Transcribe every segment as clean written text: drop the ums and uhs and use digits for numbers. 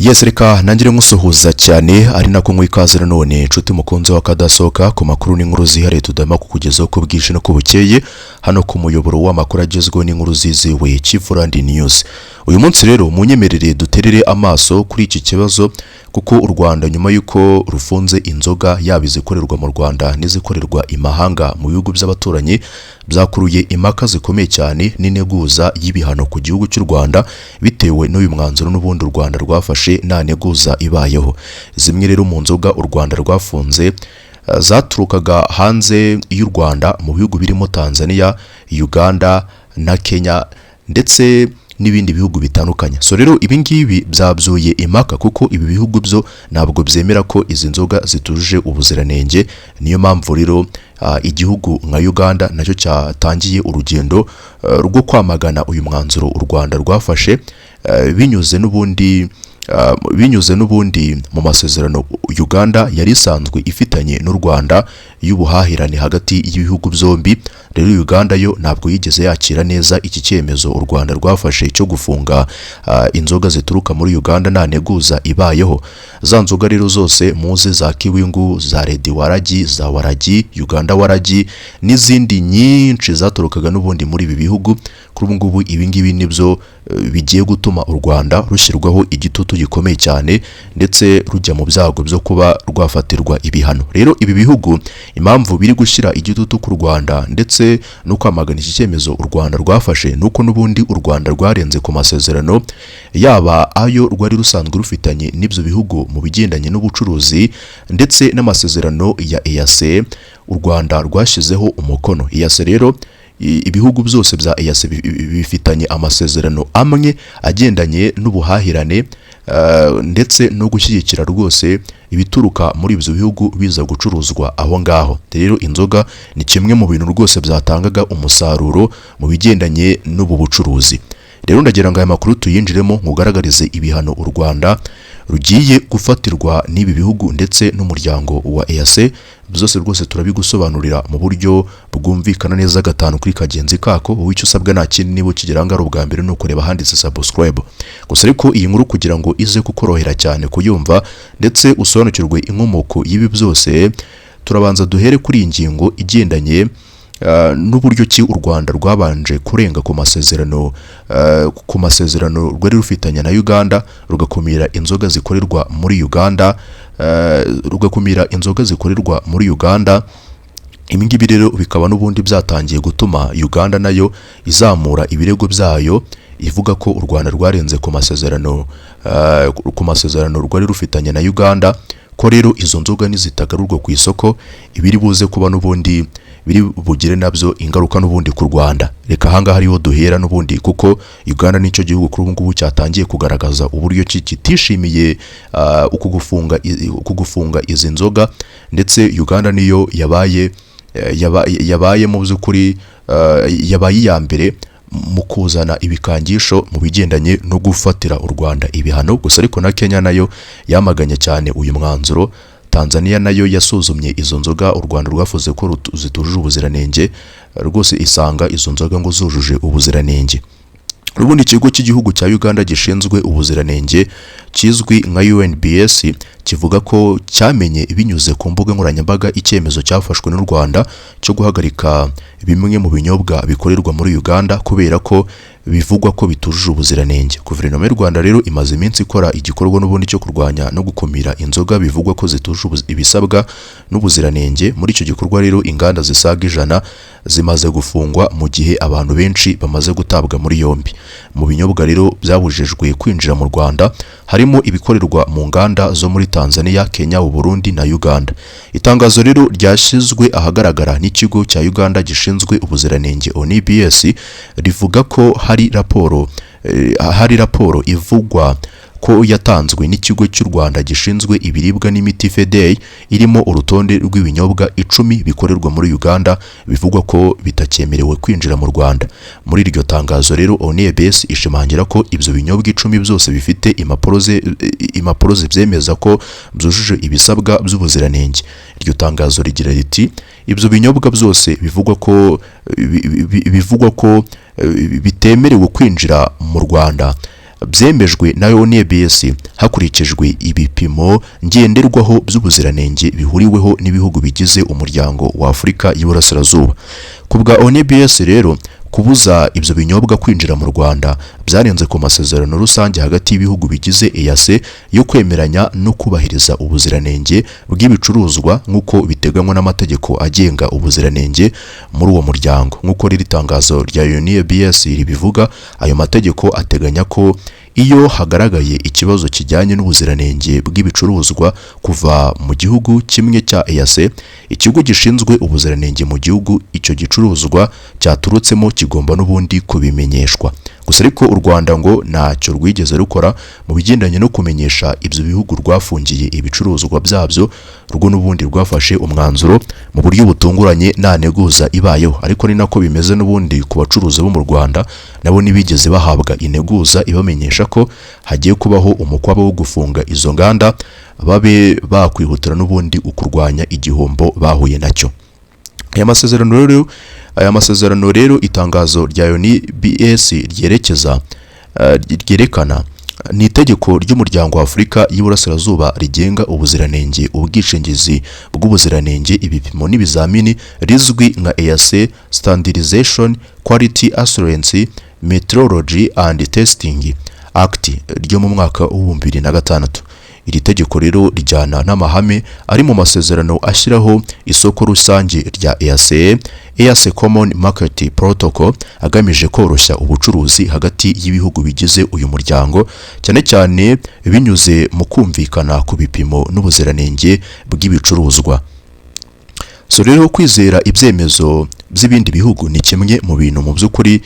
Yes reka nangire musuhuza cyane ari nako mwikaze none nshuti mukunze wa kadasoka ku makuru n'inkuru zihariye tudama kukugezaho ko bwije no kubukeye hano ku muyoboro w'amakuru agezweho n'inkuru ziziwe cy'URwanda News. Uyu munsi rero munyemerere duterere amaso kuri iki kibazo kuko u Rwanda nyuma yuko rufunze inzoga yabizikorerwa mu Rwanda n'izikorerwa imahanga mu bihugu by'abaturanyi byakuruye impaka zikomeye cyane n'ineguza y'ibihano ku gihugu cy'u Rwanda bitewe n'uyu mwanzuro n'ubundi u Rwanda rwafashe nta neguza ibayeho. Zimwe rero mu nzoga u Rwanda rwafunze zaturukaga hanze y'u Rwanda mu bihugu birimo Tanzania, Uganda na Kenya ndetse n'ibindi bihugu bitandukanye. So rero ibingibi byabyuye impaka kuko ibi bihugu byo ntabwo byemera ko izi nzoga zitujuje ubuziranenge. Niyo mpamvu rero igihugu nka Uganda nacyo cyatangiye urugendo rwo kwamagana uyu mwanzuro u Rwanda rwafashe binyuze n'ubundi mu masezerano Uganda yari isanzwe ifitanye n'u Rwanda y'ubuhahirane hagati y'ibihugu byombi. Rero Uganda yo ntabwo yigeze yakira neza iki cyemezo u Rwanda rwafashe cyo gufunga inzoga zituruka muri Uganda nta neguza ibayeho. Za nzoga rero zose muze za kiwingu, za Redi waragi, za waragi, Uganda waragi n'izindi nyinshi zaturukaga n'ubundi muri ibi bihugu. Kuri ubu ngubu ibingibi nibyo bigiye gutuma u Rwanda rushyirwaho igitutu gikomeye cyane ndetse rujya mu byago byo kuba rwafatirwa ibihano. Rero ibi bihugu impamvu biri gushyira igitutu ku Rwanda ndetse no kwamagana iki cyemezo u Rwanda rwafashe nuko n'ubundi u Rwanda rwarenze ku masezerano yaba ayo rwari rusanzwe rufitanye n'ibyo bihugu mu bigendanye n'ubucuruzi ndetse n'amasezerano ya EAC u Rwanda rwashyizeho umukono. EAC rero ibihugu byose bya EAC bifitanye amasezerano amwe agendanye n'ubuhahirane ndetse no gushyigikira rwose ibituruka muri ibyo bihugu biza gucuruzwa aho ngaho. Rero inzoga ni kimwe mu bintu rwose byatangaga umusaruro mu bigendanye n'ubu bucuruzi. Rero ndagira ngo aya makuru tuyinjiremo nkugaragarize ibihano u Rwanda rugiye gufatirwa n'ibi bihugu ndetse n'umuryango wa EAC. Byose rwose turabigusobanurira mu buryo bwumvikana neza gatanu kuri kagenzi kako. Wicyo usabwa nta kindi niba ukigera ngaro bwa mbere no kureba handitse subscribe. Gusa ariko iyi nkuru kugira ngo ize kukorohera cyane kuyumva ndetse usobanukirwe inkomoko y'ibi byose, turabanza duhere kuri iyi ngingo igendanye n'uburyo ki u Rwanda rwabanje kurenga ku masezerano rwari rufitanye na Uganda rugakumira inzoga zikorerwa muri Uganda. Ibingibi rero bikaba n'ubundi byatangiye gutuma Uganda nayo izamura ibirego byayo ivuga ko u Rwanda rwarenze ku masezerano rwari rufitanye na Uganda, ko rero izo nzoga nizitagarurwa ku isoko ibiri buze kuba n'ubundi biri bugire nabyo ingaruka n'ubundi ku Rwanda. Reka hanga hariho duhera n'ubundi kuko Uganda nicyo gihugu kuri ubu ngubu cyatangiye kugaragaza uburyo kitishimiye kugufunga izi nzoga ndetse Uganda niyo yabaye mu by'ukuri yabaye iya mbere mu kuzana ibikangisho mu bigendanye no gufatira u Rwanda ibihano. Gusa ariko na Kenya nayo yamaganye cyane uyu mwanzuro. Tanzania nayo yasuzumye izo nzoga u Rwanda rwavuze ko zitujuje ubuziranenge, rwose isanga izo nzoga ngo zujuje ubuziranenge. Ubundi ikigo cy'igihugu cya Uganda gishinzwe ubuziranenge kizwi nka UNBS kivuga ko cyamenye binyuze ku mbuga nkoranyambaga icyemezo cyafashwe n'u Rwanda cyo guhagarika bimwe mu binyobwa bikorerwa muri Uganda kubera ko bivugwa ko bitujuje ubuziranenge. Guverinoma y'u Rwanda rero imaze iminsi ikora igikorwa n'ubundi cyo kurwanya no gukumira inzoga bivugwa ko zitujuje ibisabwa n'ubuziranenge. Muri icyo gikorwa rero inganda zisaga 100 zimaze gufungwa mu gihe abantu benshi bamaze gutabwa muri yombi. Mu binyobwa rero byabujijwe kwinjira mu Rwanda harimo ibikorerwa mu nganda zo muri Tanzania, Kenya, Burundi na Uganda. Itangazo rero ryashyizwe ahagaragara n'ikigo cya Uganda gishinzwe ubuziranenge UNBS rivuga ko hari raporo ivugwa ko yatanzwe n'ikigo cy'u Rwanda gishinzwe ibiribwa n'imiti FDA irimo urutonde rw'ibinyobwa 10 bikorerwa muri Uganda bivugwa ko bitakyemerewe kwinjira mu Rwanda. Muri iryo tangazo rero UNBS ishimangira ko ibyo binyobwa 10 byose bifite impapuro zibyemeza ko byujuje ibisabwa by'ubuziranenge. Iryo tangazo rigira riti ibyo binyobwa byose bivugwa ko bitemerewe kwinjira mu Rwanda byemejwe na UNBS hakurikijwe ibipimo ngenderwaho by'ubuziranenge bihuriweho n'ibihugu bigize Umuryango wa Afurika y'Iburasirazuba. Kubwa UNBS rero kubuza ibyo binyobwa kwinjira mu Rwanda byarenze ku masezerano rusange hagati y'ibihugu bigize EAC yo kwemeranya no kubahiriza ubuziranenge bw'ibicuruzwa nk'uko biteganywa n'amategeko agenga ubuziranenge muri uwo muryango. Nk'uko riri tangazo rya UNBS ribivuga, ayo mategeko ateganya ko iyo hagaragaye ikibazo kijyanye n'ubuziranenge bw'ibicuruzwa kuva mu gihugu kimwe cya EAC, ikigo gishinzwe ubuziranenge mu gihugu icyo gicuruzwa cyaturutsemo kigomba n'ubundi kubimenyeshwa. Gusa ariko u Rwanda ngo ntacyo rwigeze rukora mu bigendanye no kumenyesha ibyo bihugu rwafungiye ibicuruzwa byabyo, rwo n'ubundi rwafashe umwanzuro mu buryo butunguranye nta neguza ibayeho. Ariko ni nako bimeze n'ubundi ku bacuruzi bo mu Rwanda, nabo nibigeze bahabwa ineguza ibamenyesha ko hagiye kubaho umukwabo wo gufunga izo nganda, babe bakwihutira n'ubundi ukurwanya igihombo bahuye nacyo. Aya masezerano rero itangazo rya UNBS ryerekana ni itegeko ry'Umuryango wa Afurika y'Iburasirazuba rigenga ubuziranenge, ubwishingizi bw'ubuziranenge, ibipimo n'ibizamini rizwi nka EAC Standardization Quality Assurance Metrology and Testing Act ryo mu mwaka wa 2006. Iri tegeko rero rijyana n'amahame ari mu masezerano ashyiraho isoko rusange rya EAC Common Market Protocol agamije koroshya ubucuruzi hagati y'ibihugu bigize uyu muryango, cyane cyane binyuze mu kumvikana ku bipimo n'ubuziranenge bw'ibicuruzwa. So rero kwizera ibyemezo by'ibindi bihugu ni kimwe mu bintu mu by'ukuri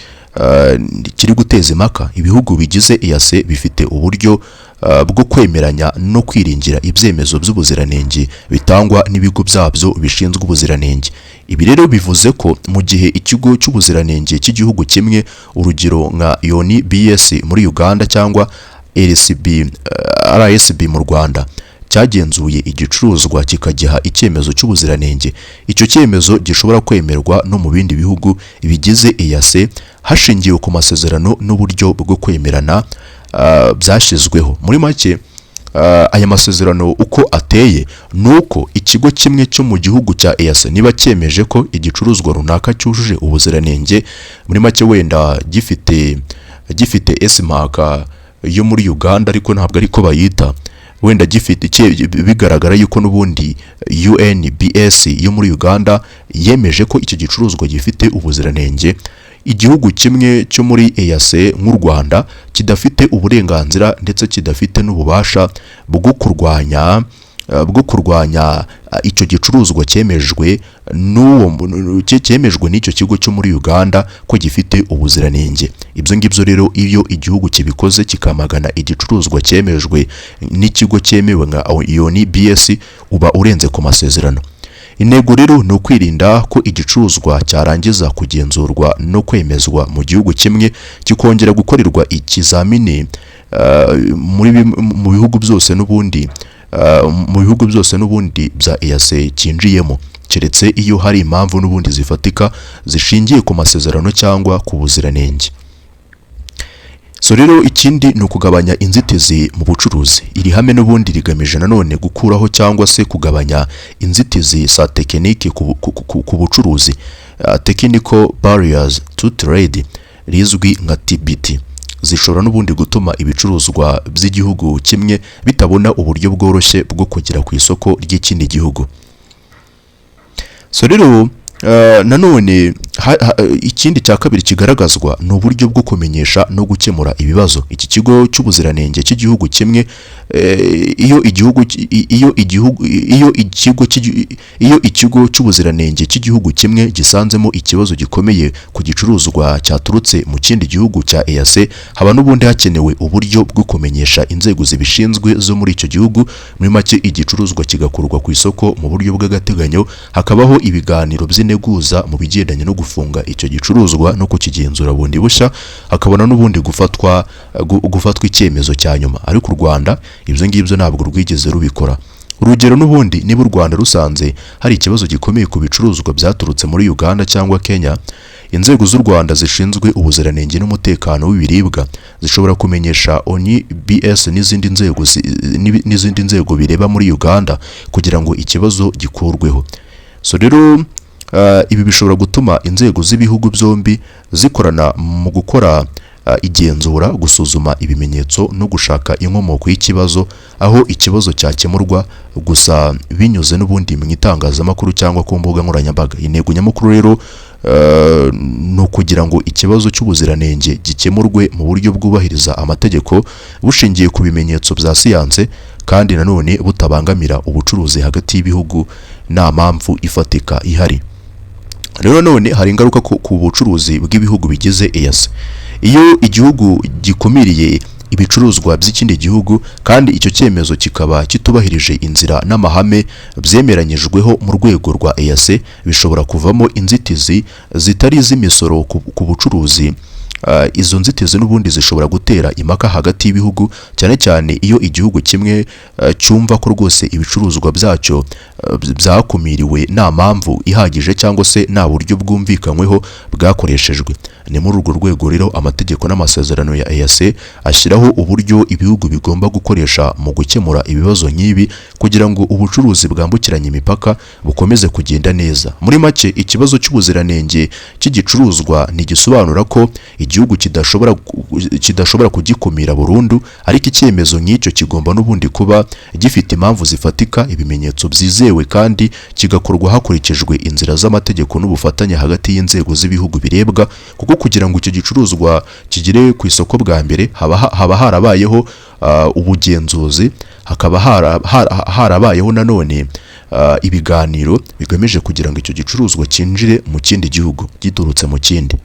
kiri guteza impaka. Ibihugu bigize EAC bifite uburyo bwo kwemeranya no kwiringira ibyemezo by'ubuziranenge bitangwa n'ibigo byabyo bishinzwe ubuziranenge. Ibi rero bivuze ko mu gihe ikigo cy'ubuziranenge cy'igihugu kimwe, urugero nka UNBS muri Uganda cyangwa RSB mu Rwanda, cyagenzuye igicuruzwa kikagiha icyemezo cy'ubuziranenge, icyo cyemezo gishobora kwemerwa no mu bindi bihugu bigize EAC hashingiwe ku masezerano n'uburyo bwo kwemerana byashyizweho. Muri make aya masezerano uko ateye nuko ikigo kimwe cyo mu gihugu cya EAC niba cyemeje ko igicuruzwa runaka cyujuje ubuziranenge, muri make wenda gifite impaka yo muri Uganda ariko ntabwo ariko bayita, wenda bigaragara yuko n'ubundi UNBS yo muri Uganda yemeje ko icyo gicuruzwa gifite ubuziranenge, igihugu kimwe cyo muri EAC nk'u Rwanda kidafite uburenganzira ndetse kidafite n'ububasha bwo kurwanya icyo gicuruzwa cyemejwe n'icyo kigo cyo muri Uganda ko gifite ubuziranenge. Ibyo ngibyo rero iyo igihugu kibikoze kikamagana igicuruzwa cyemejwe n'ikigo cyemewe nka UNBS, uba urenze ku masezerano. Intego rero ni ukwirinda ko igicuruzwa cyarangiza kugenzurwa no kwemezwa mu gihugu kimwe kikongera gukorerwa ikizamini mu bihugu byose n'ubundi bya EAC cyinjiyemo, keretse iyo hari impamvu n'ubundi zifatika zishingiye ku masezerano cyangwa ku buziranenge. So rero ikindi ni ukugabanya inzitizi mu bucuruzi. Iri hame n'ubundi rigamije nanone gukuraho cyangwa se kugabanya inzitizi za tekinike ku bucuruzi, technical barriers to trade, rizwi nka TBT, zishobora n'ubundi gutuma ibicuruzwa by'igihugu kimwe bitabona uburyo bworoshye bwo kugera ku isoko ry'ikindi gihugu. So rero nanone ikindi cya kabiri kigaragazwa ni uburyo bwo kumenyesha no gukemura ibibazo. Iki kigo cy'ubuziranenge cy'igihugu kimwe, iyo ikigo cy'ubuziranenge cy'igihugu kimwe gisanzemo ikibazo gikomeye ku gicuruzwa cyaturutse mu kindi gihugu cya EAC, haba n'ubundi hakenewe uburyo bwo kumenyesha inzego zibishinzwe zo muri icyo gihugu. Muri make igicuruzwa kigakurwa ku isoko mu buryo bw'agateganyo, hakabaho ibiganiro by'ineguza mu bigendanye no gufunga icyo gicuruzwa no kukigenzura bundi bushya, hakabona n'ubundi gufatwa icyemezo cya nyuma. Ariko u Rwanda ibyo ngibyo ntabwo rwigeze rubikora. Urugero n'ubundi niba u Rwanda rusanze hari ikibazo gikomeye ku bicuruzwa byaturutse muri Uganda cyangwa Kenya, inzego z'u Rwanda zishinzwe ubuziranenge n'umutekano w'ibiribwa zishobora kumenyesha UNBS n'izindi nzego bireba muri Uganda kugira ngo ikibazo gikurweho. So rero ibi bishobora gutuma inzego z'ibihugu byombi zikorana mu gukora igenzura, gusuzuma ibimenyetso no gushaka inkomoko y'ikibazo, aho ikibazo cyakemurwa gusa binyuze n'ubundi mu itangazamakuru cyangwa ku mbuga nkoranyambaga. Intego nyamukuru rero no kugira ngo ikibazo cy'ubuziranenge gikemurwe mu buryo bwubahiriza amategeko bushingiye ku bimenyetso bya siyanse kandi nanone butabangamira ubucuruzi hagati y'ibihugu nta mpamvu ifatika ihari. Rero none hari ingaruka ku bucuruzi bw'ibihugu bigize EAC. Iyo igihugu gikumiriye ibicuruzwa by'ikindi gihugu kandi icyo cyemezo kikaba kitubahirije inzira n'amahame byemeranyijweho mu rwego rwa EAC, bishobora kuvamo inzitizi zitari iz'imisoro ku bucuruzi. Izo nzitizi n'ubundi zishobora gutera impaka hagati y'ibihugu, cyane cyane iyo igihugu kimwe cyumva ko rwose ibicuruzwa byacyo byakumiriwe nta mpamvu ihagije cyangwa se nta buryo bwumvikanyweho bwakoreshejwe. Ni muri urwo rwego rero amategeko n'amasezerano ya EAC ashyiraho uburyo ibihugu bigomba gukoresha mu gukemura ibibazo nk'ibi kugira ngo ubucuruzi bwambukiranya imipaka bukomeze kugenda neza. Muri make, ikibazo cy'ubuziranenge cy'igicuruzwa ntigisobanura ko igihugu kidashobora kugikumira burundu, ariko icyemezo nk'icyo kigomba n'ubundi kuba gifite impamvu zifatika, ibimenyetso byizewe kandi kigakorwa hakurikijwe inzira z'amategeko n'ubufatanye hagati y'inzego z'ibihugu birebwa, kuko kugira ngo icyo gicuruzwa kigere ku isoko bwa mbere haba harabayeho ubugenzuzi, hakaba harabayeho nanone ibiganiro bigamije kugira ngo icyo gicuruzwa cyinjire mu kindi gihugu giturutse mu kindi.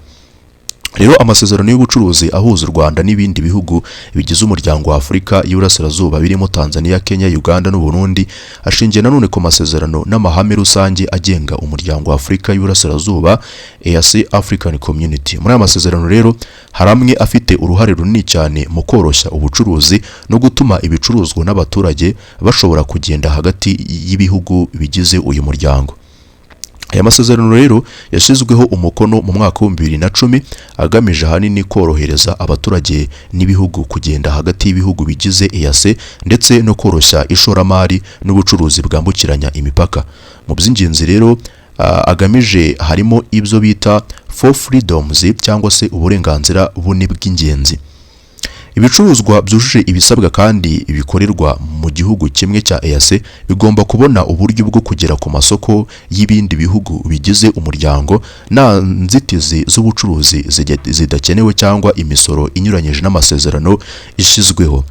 Rero amasezerano y'ubucuruzi ahuza u Rwanda n'ibindi bihugu bigize Umuryango wa Afurika y'Iburasirazuba birimo Tanzania, Kenya, Uganda n'u Burundi ashingiye nanone ku masezerano n'amahame rusange agenga Umuryango wa Afurika y'Iburasirazuba, EAC African Community. Muri aya masezerano rero hari amwe afite uruhare runini cyane mu koroshya ubucuruzi no gutuma ibicuruzwa n'abaturage bashobora kugenda hagati y'ibihugu bigize uyu muryango. Aya masezerano rero yashyizweho umukono mu mwaka wa 2010 agamije ahanini korohereza abaturage n'ibihugu kugenda hagati y'ibihugu bigize EAC ndetse no koroshya ishoramari n'ubucuruzi bwambukiranya imipaka. Mu by'ingenzi rero agamije harimo ibyo bita four freedoms cyangwa se uburenganzira bune bw'ingenzi. Ibicuruzwa byujuje ibisabwa kandi bikorerwa mu gihugu kimwe cya EAC bigomba kubona uburyo bwo kugera ku masoko y'ibindi bihugu bigize umuryango nta nzitizi z'ubucuruzi zidakenewe cyangwa imisoro inyuranyije n'amasezerano ishyizweho.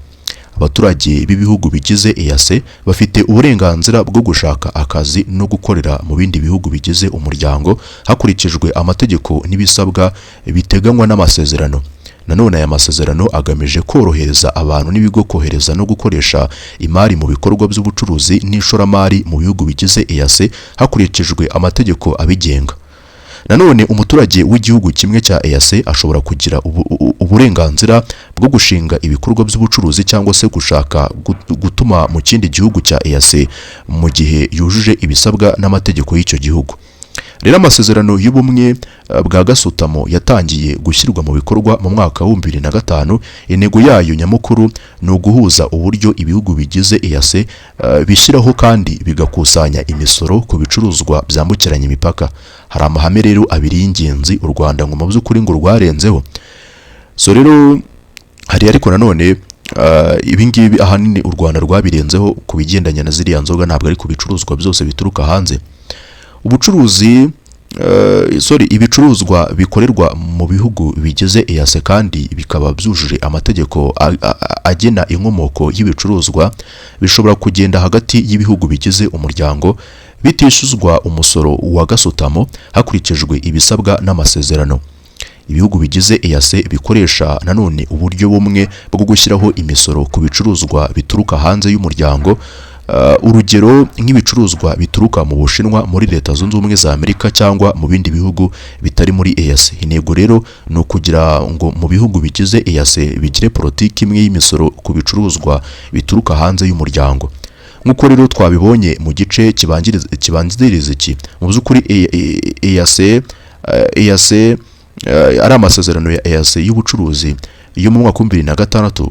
Abaturage b'ibihugu bigize EAC bafite uburenganzira bwo gushaka akazi no gukorera mu bindi bihugu bigize umuryango hakurikijwe amategeko n'ibisabwa biteganywa n'amasezerano. Nanone aya masezerano agamije korohereza abantu n'ibigo kohereza no gukoresha imari mu bikorwa by'ubucuruzi n'ishoramari mu bihugu bigize EAC hakurikijwe amategeko abigenga. Nanone umuturage w'igihugu kimwe cya EAC ashobora kugira uburenganzira bwo gushinga ibikorwa by'ubucuruzi cyangwa se gushaka gutuma mu kindi gihugu cya EAC mu gihe yujuje ibisabwa n'amategeko y'icyo gihugu. Rero amasezerano y'ubumwe bwa gasutamo yatangiye gushyirwa mu bikorwa mu mwaka wa 2005. Intego yayo nyamukuru ni uguhuza uburyo ibihugu bigize EAC bishyiraho kandi bigakusanya imisoro ku bicuruzwa byambukiranya imipaka. Hari amahame rero abiri y'ingenzi u Rwanda ngo mu by'ukuri ngo rwarenzeho. So rero hari ariko nanone ibingibi ahanini u Rwanda rwabirenzeho ku bigendanye na ziriya nzoga, ntabwo ari ku bicuruzwa byose bituruka hanze. Ubucuruzi ibicuruzwa bikorerwa mu bihugu bigize EAC kandi bikaba byujuje amategeko agena inkomoko y'ibicuruzwa bishobora kugenda hagati y'ibihugu bigize umuryango bitishyuzwa umusoro wa gasutamo hakurikijwe ibisabwa n'amasezerano. Ibihugu bigize EAC bikoresha nanone uburyo bumwe bwo gushyiraho imisoro ku bicuruzwa bituruka hanze y'umuryango. Urugero nk'ibicuruzwa bituruka mu Bushinwa, muri Leta Zunze Ubumwe za Amerika cyangwa mu bindi bihugu bitari muri EAC. Intego rero ni ukugira ngo mu bihugu bigize EAC bigire politiki imwe y'imisoro ku bicuruzwa bituruka hanze y'umuryango. Nk'uko rero twabibonye mu gice kibanziriza iki, mu by'ukuri EAC EAC ari amasezerano ya EAC y'ubucuruzi yo mu mwaka wa 2006.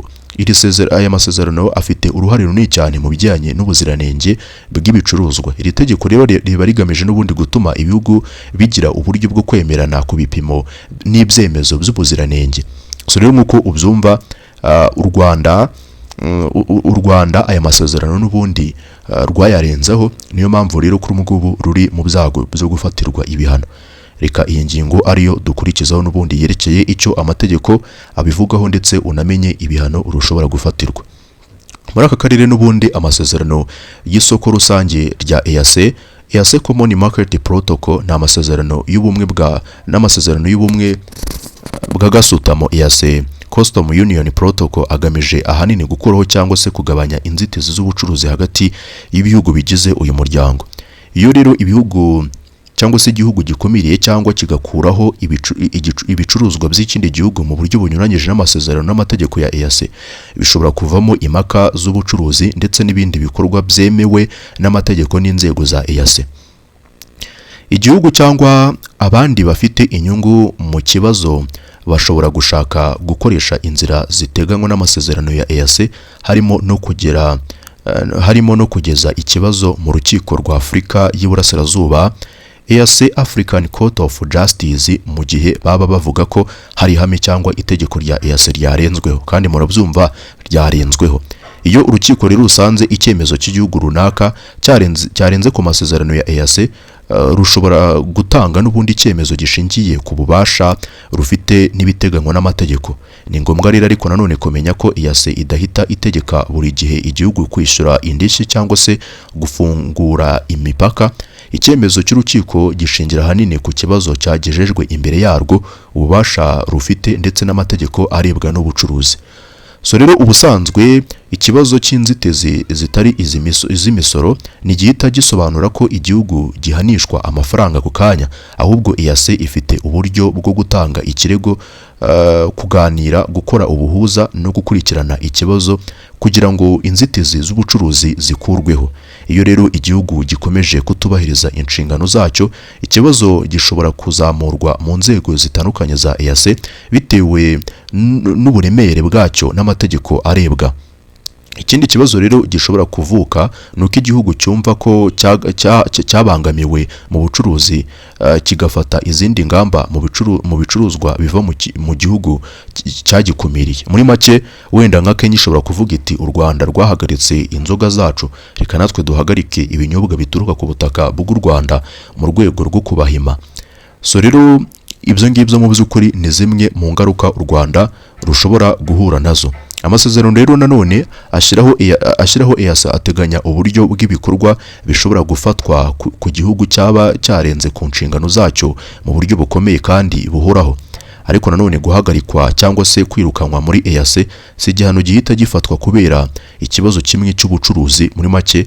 Aya masezerano afite uruhare runini cyane mu bijyanye n'ubuziranenge bw'ibicuruzwa. Iri tegeko rero riba rigamije n'ubundi gutuma ibihugu bigira uburyo bwo kwemerana ku bipimo n'ibyemezo by'ubuziranenge. So rero nk'uko ubyumva, u Rwanda aya masezerano n'ubundi rwayarenzeho, niyo mpamvu rero kuri umugubu ruri mu byago byo gufatirwa ibihano. Reka iyi ngingo ariyo dukurikizaho n'ubundi yerekeye icyo amategeko abivugaho ndetse unamenye ibihano rushobora gufatirwa. Muri aka karere n'ubundi amasezerano y'isoko rusange rya EAC Common Market Protocol n'amasezerano y'ubumwe bwa gasutamo EAC Customs Union Protocol agamije ahanini gukuraho cyangwa se kugabanya inzitizi z'ubucuruzi hagati y'ibihugu bigize uyu muryango. Iyo rero ibihugu cyangwa se igihugu gikumiriye cyangwa kigakuraho ibicuruzwa by'ikindi gihugu mu buryo bunyuranyije n'amasezerano n'amategeko ya EAC, bishobora kuvamo impaka z'ubucuruzi ndetse n'ibindi bikorwa byemewe n'amategeko n'inzego za EAC. Igihugu cyangwa abandi bafite inyungu mu kibazo bashobora gushaka gukoresha inzira ziteganywa n'amasezerano ya EAC, harimo no kugeza ikibazo mu rukiko rwa Afurika y'Iburasirazuba, EAC African Court of Justice, mu gihe baba bavuga ko hari ihame cyangwa itegeko rya EAC ryarenzweho, kandi murabyumva ryarenzweho. Iyo urukiko rero rusanze icyemezo cy'igihugu runaka cyarenze ku masezerano ya EAC, rushobora gutanga n'ubundi icyemezo gishingiye ku bubasha rufite n'ibiteganywa n'amategeko. Ni ngombwa rero ariko nanone kumenya ko EAC idahita itegeka buri gihe igihugu kwishyura indishyi cyangwa se gufungura imipaka. Icyemezo cy'urukiko gishingira hanini ku kibazo cyagejejwe imbere yarwo, ububasha rufite ndetse n'amategeko arebwa n'ubucuruzi. So rero ubusanzwe ikibazo cy'inzitizi zitari iz'imisoro ni gihita gisobanura ko igihugu gihanishwa amafaranga ku kanya, ahubwo EAC ifite uburyo bwo gutanga ikirego, kuganira, gukora ubuhuza no gukurikirana ikibazo kugira ngo inzitizi z'ubucuruzi zikurweho. Iyo rero igihugu gikomeje kutubahiriza inshingano zacyo, ikibazo gishobora kuzamurwa mu nzego zitandukanye za EAC bitewe n'uburemere bwacyo n'amategeko arebwa. Ikindi kibazo rero gishobora kuvuka nuko igihugu cyumva ko cyabangamiwe mu bucuruzi, kigafata izindi ngamba mu bicuruzwa biva mu gihugu cyagikumiriye. Muri make, wenda nka Kenya ishobora kuvuga iti u Rwanda rwahagaritse inzoga zacu, reka natwe duhagarike ibinyobwa bituruka ku butaka bw'u Rwanda mu rwego rwo kubahima. So rero ibyo ngibyo mu by'ukuri ni zimwe mu ngaruka u Rwanda rushobora guhura nazo. Amasezerano rero nanone ashyiraho EAC ateganya uburyo bw'ibikorwa bishobora gufatwa ku gihugu cyaba cyarenze ku nshingano zacyo mu buryo bukomeye kandi buhoraho. Ariko nanone guhagarikwa cyangwa se kwirukanwa muri EAC si igihano gihita gifatwa kubera ikibazo kimwe cy'ubucuruzi. Muri make,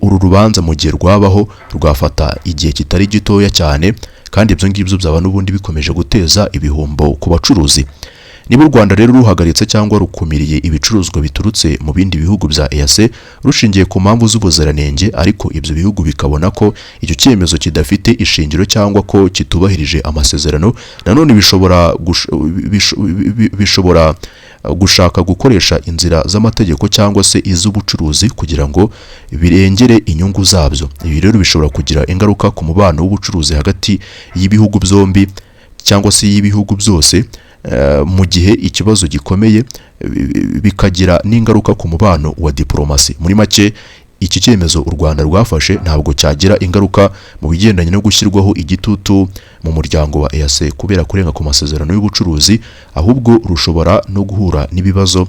uru rubanza mu gihe rwabaho rwafata igihe kitari gitoya cyane, kandi ibyo ngibyo byaba n'ubundi bikomeje guteza ibihombo ku bacuruzi. Niba u Rwanda rero ruhagaritse cyangwa rukumiriye ibicuruzwa biturutse mu bindi bihugu bya EAC rushingiye ku mpamvu z'ubuziranenge, ariko ibyo bihugu bikabona ko icyo cyemezo kidafite ishingiro cyangwa ko kitubahirije amasezerano, nanone bishobora gushaka gukoresha inzira z'amategeko cyangwa se iz'ubucuruzi kugira ngo birengere inyungu zabyo. Ibi rero bishobora kugira ingaruka ku mubano w'ubucuruzi hagati y'ibihugu byombi cyangwa se y'ibihugu byose, mu gihe ikibazo gikomeye, bikagira n'ingaruka ku mubano wa diplomasi. Muri make, iki cyemezo u Rwanda rwafashe ntabwo cyagira ingaruka mu bigendanye no gushyirwaho igitutu mu muryango wa EAC kubera kurenga ku masezerano y'ubucuruzi, ahubwo rushobora no guhura n'ibibazo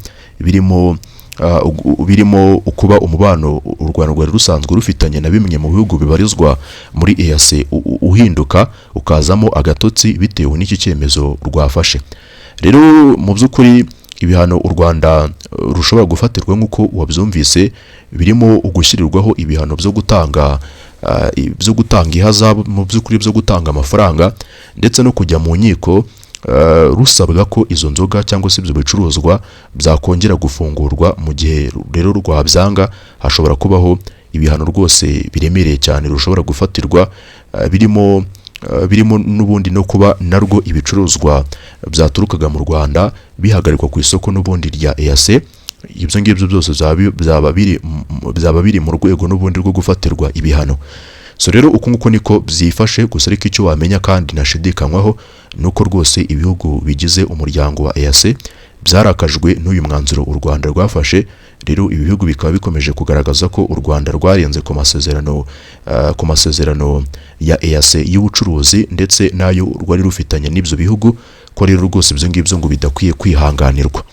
birimo kuba umubano u Rwanda rwari rusanzwe rufitanye na bimwe mu bihugu bibarizwa muri EAC uhinduka ukazamo agatotsi bitewe n'iki cyemezo rwafashe. Rero mu by'ukuri ibihano u Rwanda rushobora gufatirwa nk'uko wabyumvise birimo ugushyirirwaho ibihano byo gutanga ihazabu, mu by'ukuri byo gutanga amafaranga, ndetse no kujya mu nkiko rusabwa ko izo nzoga cyangwa se ibyo bicuruzwa byakongera gufungurwa. Mu gihe rero rwabyanga, hashobora kubaho ibihano rwose biremereye cyane rushobora gufatirwa, birimo birimo n'ubundi no kuba narwo ibicuruzwa byaturukaga mu Rwanda bihagarikwa ku isoko n'ubundi rya EAC. Ibyo ngibyo byose byaba biri mu rwego n'ubundi rwo gufatirwa ibihano. So rero uko nguko niko byifashe, gusa ariko icyo wamenya kandi nashidikanywaho nuko rwose ibihugu bigize umuryango wa EAC byarakajwe n'uyu mwanzuro u Rwanda rwafashe. Rero ibihugu bikaba bikomeje kugaragaza ko u Rwanda rwarenze ku masezerano ya EAC y'ubucuruzi ndetse nayo rwari rufitanye n'ibyo bihugu, ko rero rwose ibyo ngibyo ngo bidakwiye kwihanganirwa.